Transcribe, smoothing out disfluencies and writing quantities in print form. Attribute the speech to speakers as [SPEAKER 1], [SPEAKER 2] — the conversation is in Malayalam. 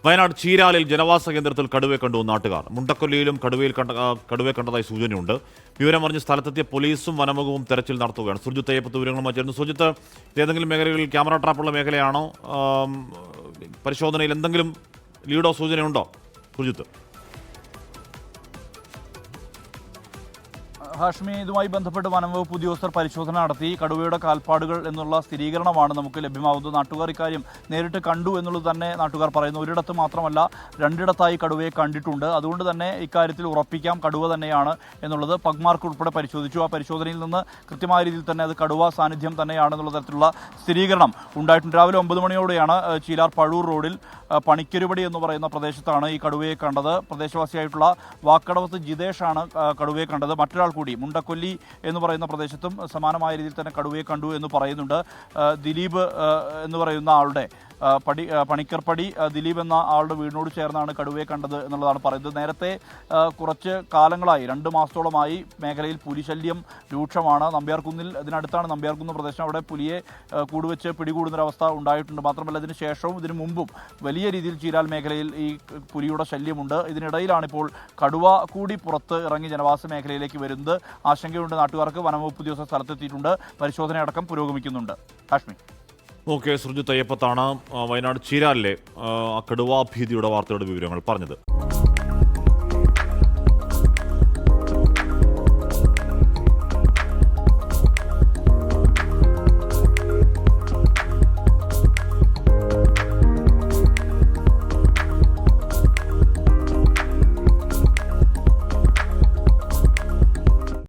[SPEAKER 1] വയനാട് ചീരാലിൽ ജനവാസ കേന്ദ്രത്തിൽ കടുവയെ കണ്ടു നാട്ടുകാർ. മുണ്ടക്കൊല്ലിയിലും കടുവയെ കണ്ടതായി സൂചനയുണ്ട്. വിവരമറിഞ്ഞ് സ്ഥലത്തെത്തിയ പോലീസും വനംവകുപ്പും തെരച്ചിൽ നടത്തുകയാണ്. സുർജിത്ത് അയ്യപ്പത്ത് വിവരങ്ങളുമായി ചേർന്നു. സുർജിത്ത്, ഏതെങ്കിലും മേഖലകളിൽ ക്യാമറ ട്രാപ്പുള്ള മേഖലയാണോ? പരിശോധനയിൽ എന്തെങ്കിലും ലീഡോ സൂചനയുണ്ടോ സുർജിത്ത്?
[SPEAKER 2] ഹാഷ്മി, ഇതുമായി ബന്ധപ്പെട്ട് വനംവകുപ്പ് ഉദ്യോഗസ്ഥർ പരിശോധന നടത്തി. കടുവയുടെ കാൽപ്പാടുകൾ എന്നുള്ള സ്ഥിരീകരണമാണ് നമുക്ക് ലഭ്യമാകുന്നത്. നാട്ടുകാർ ഇക്കാര്യം നേരിട്ട് കണ്ടു എന്നുള്ളത് തന്നെ നാട്ടുകാർ പറയുന്നു. ഒരിടത്ത് മാത്രമല്ല, രണ്ടിടത്തായി കടുവയെ കണ്ടിട്ടുണ്ട്. അതുകൊണ്ട് തന്നെ ഇക്കാര്യത്തിൽ ഉറപ്പിക്കാം കടുവ തന്നെയാണ് എന്നുള്ളത്. പഗ്മാർക്ക് ഉൾപ്പെടെ പരിശോധിച്ചു. ആ പരിശോധനയിൽ നിന്ന് കൃത്യമായ രീതിയിൽ തന്നെ അത് കടുവ സാന്നിധ്യം തന്നെയാണെന്നുള്ള തരത്തിലുള്ള സ്ഥിരീകരണം ഉണ്ടായിട്ടുണ്ട്. രാവിലെ 9 മണിയോടെയാണ് ചീലാർ പഴൂർ റോഡിൽ പണിക്കരുപടി എന്ന് പറയുന്ന പ്രദേശത്താണ് ഈ കടുവയെ കണ്ടത്. പ്രദേശവാസിയായിട്ടുള്ള വാക്കടവത്ത് ജിതേഷാണ് കടുവയെ കണ്ടത്. മറ്റൊരാൾ കൂടി മുണ്ടക്കൊല്ലി എന്ന് പറയുന്ന പ്രദേശത്തും സമാനമായ രീതിയിൽ തന്നെ കടുവയെ കണ്ടു എന്ന് പറയുന്നുണ്ട്. ദിലീപ് എന്ന് പറയുന്ന ആളുടെ പണിക്കർപ്പടി ദിലീപ് എന്ന ആളുടെ വീടിനോട് ചേർന്നാണ് കടുവയെ കണ്ടത് എന്നുള്ളതാണ് പറയുന്നത്. നേരത്തെ കുറച്ച് കാലങ്ങളായി 2 മാസത്തോളമായി മേഖലയിൽ പുലിശല്യം രൂക്ഷമാണ്. നമ്പ്യാർകുന്നിൽ, ഇതിനടുത്താണ് നമ്പ്യാർകുന്ന് പ്രദേശം. അവിടെ പുലിയെ കൂടുവെച്ച് പിടികൂടുന്നൊരവസ്ഥ ഉണ്ടായിട്ടുണ്ട്. മാത്രമല്ല, ഇതിന് ശേഷവും ഇതിനു മുമ്പും വലിയ രീതിയിൽ ചീരാൽ മേഖലയിൽ ഈ പുലിയുടെ ശല്യമുണ്ട്. ഇതിനിടയിലാണിപ്പോൾ കടുവ കൂടി പുറത്ത് ഇറങ്ങി ജനവാസ മേഖലയിലേക്ക് വരുന്നത്. ആശങ്കയുണ്ട് നാട്ടുകാർക്ക്. വനംവകുപ്പ് ഉദ്യോഗസ്ഥർ സ്ഥലത്തെത്തിയിട്ടുണ്ട്. പരിശോധനയടക്കം പുരോഗമിക്കുന്നുണ്ട്. ഹാഷ്മി.
[SPEAKER 1] ഓക്കെ, സുർജിത്ത് അയ്യപ്പത്താണ് വയനാട് ചീരാലിലെ കടുവാ ഭീതിയുടെ വാർത്തയുടെ വിവരങ്ങൾ പറഞ്ഞത്.